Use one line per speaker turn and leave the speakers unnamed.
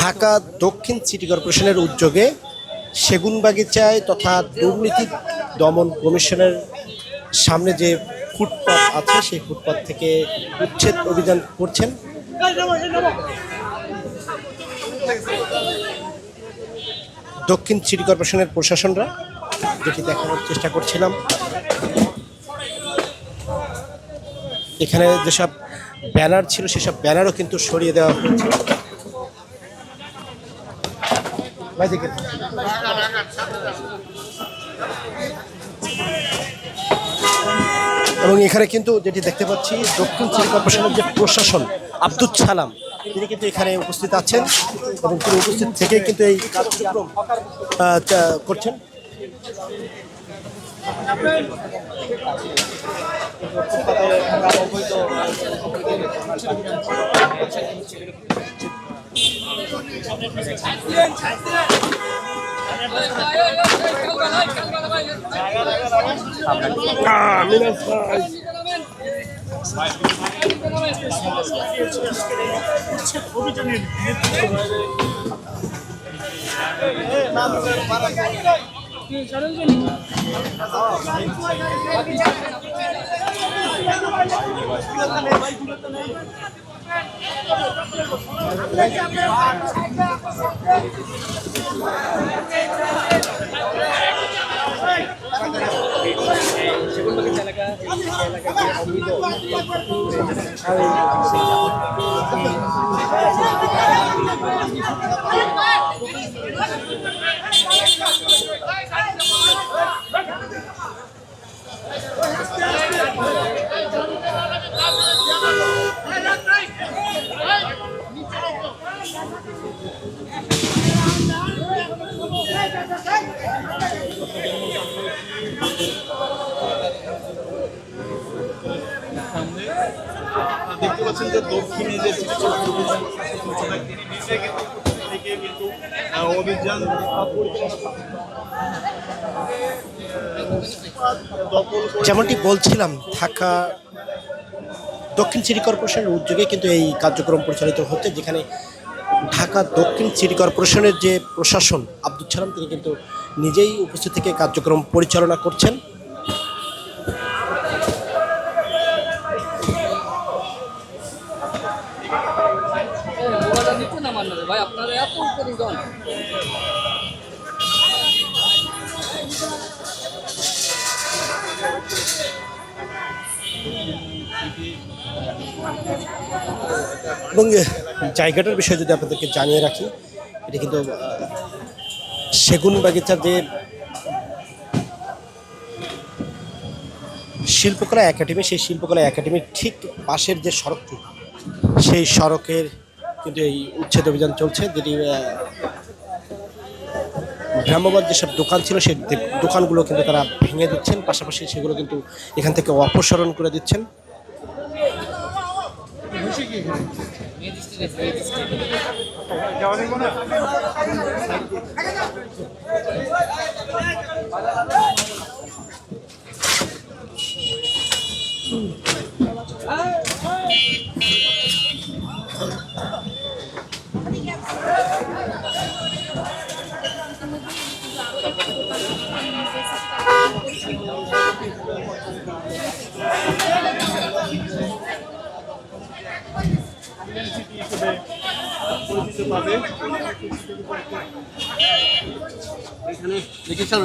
ঢাকা দক্ষিণ সিটি কর্পোরেশনের উদ্যোগে সেগুনবাগিচায় তথা দুর্নীতি দমন কমিশনের সামনে যে ফুটপাত আছে সেই ফুটপাত থেকে উচ্ছেদ অভিযান করছেন দক্ষিণ সিটি কর্পোরেশনের প্রশাসনরা, যেটি দেখানোর চেষ্টা করছিলাম। এখানে যেসব ব্যানার ছিল সেসব ব্যানারও কিন্তু সরিয়ে দেওয়া হয়েছে। এবং এখানে কিন্তু যেটি দেখতে পাচ্ছি দক্ষিণ সিটি কর্পোরেশনের যে প্রশাসন আব্দুল সালাম তিনি কিন্তু এখানে উপস্থিত আছেন এবং তিনি উপস্থিত থেকে কিন্তু এই কার্যক্রম করছেন।
দেখতে পাচ্ছেন যে দক্ষিণে যে অভিযান
যেমনটি বলছিলাম, ঢাকা দক্ষিণ সিটি কর্পোরেশনের উদ্যোগে কিন্তু এই কার্যক্রম পরিচালিত হচ্ছে, যেখানে ঢাকা দক্ষিণ সিটি কর্পোরেশনের যে প্রশাসন আব্দুল সালাম তিনি কিন্তু নিজেই উপস্থিত থেকে কার্যক্রম পরিচালনা করছেন। এবং জায়গাটার বিষয়ে যদি আপনাদেরকে জানিয়ে রাখি, এটা কিন্তু সেগুনবাগিচার যে শিল্পকলা একাডেমি, সেই শিল্পকলা একাডেমির ঠিক পাশের যে সড়কটি, সেই সড়কের কিন্তু এই উচ্ছেদ অভিযান চলছে, যেটি ভ্রাম্যমাণ যেসব দোকান ছিল সেই দোকানগুলো কিন্তু তারা ভেঙে দিচ্ছেন, পাশাপাশি সেগুলো কিন্তু এখান থেকে অপসারণ করে দিচ্ছেন।
এখানে দেখেছেন